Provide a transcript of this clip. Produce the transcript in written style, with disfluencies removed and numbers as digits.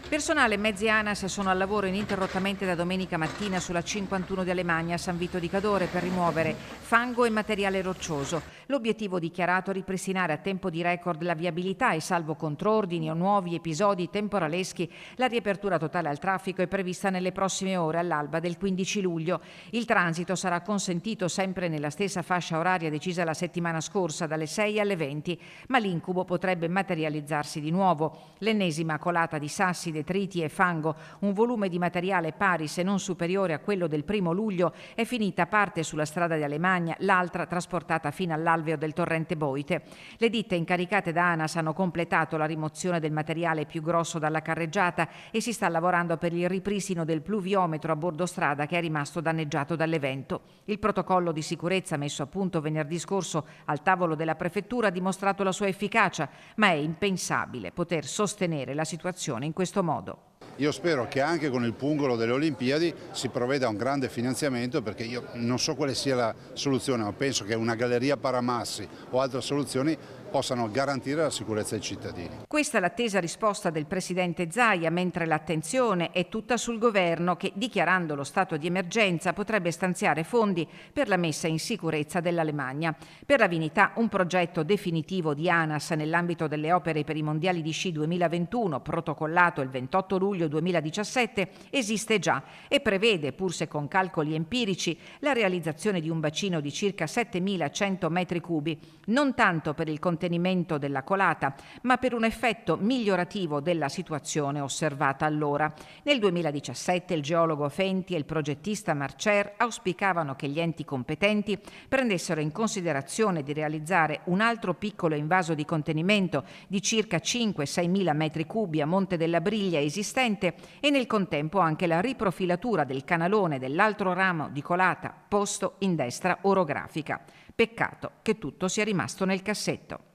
Personale e mezzi ANAS sono al lavoro ininterrottamente da domenica mattina sulla 51 di Alemagna a San Vito di Cadore per rimuovere fango e materiale roccioso. L'obiettivo dichiarato è ripristinare a tempo di record la viabilità e, salvo contrordini o nuovi episodi temporaleschi, la riapertura totale al traffico è prevista nelle prossime ore all'alba del 15 luglio. Il transito sarà consentito sempre nella stessa fascia oraria decisa la settimana scorsa, dalle 6 alle 20, ma l'incubo potrebbe materializzarsi di nuovo. L'ennesima colata di sassi, detriti e fango, un volume di materiale pari se non superiore a quello del 1° luglio, è finita parte sulla strada di Alemagna, l'altra trasportata fino all'alveo del torrente Boite. Le ditte incaricate da ANAS hanno completato la rimozione del materiale più grosso dalla carreggiata e si sta lavorando per il ripristino del pluviometro a bordo strada che è rimasto danneggiato dall'evento. Il protocollo di sicurezza messo a punto venerdì scorso al tavolo della prefettura ha dimostrato la sua efficacia, ma è impensabile poter sostenere la situazione in questo modo. Io spero che anche con il pungolo delle Olimpiadi si provveda a un grande finanziamento, perché io non so quale sia la soluzione, ma penso che una galleria paramassi o altre soluzioni possano garantire la sicurezza ai cittadini. Questa è l'attesa risposta del presidente Zaia, mentre l'attenzione è tutta sul governo che, dichiarando lo stato di emergenza, potrebbe stanziare fondi per la messa in sicurezza dell'Alemagna. Per la Vinità, un progetto definitivo di ANAS nell'ambito delle opere per i mondiali di sci 2021, protocollato il 28 luglio 2017, esiste già e prevede, pur se con calcoli empirici, la realizzazione di un bacino di circa 7.100 metri cubi, non tanto per il contenimento della colata, ma per un effetto migliorativo della situazione osservata allora. Nel 2017 il geologo Fenti e il progettista Marcer auspicavano che gli enti competenti prendessero in considerazione di realizzare un altro piccolo invaso di contenimento di circa 5-6 mila metri cubi a Monte della Briglia esistente e nel contempo anche la riprofilatura del canalone dell'altro ramo di colata posto in destra orografica. Peccato che tutto sia rimasto nel cassetto.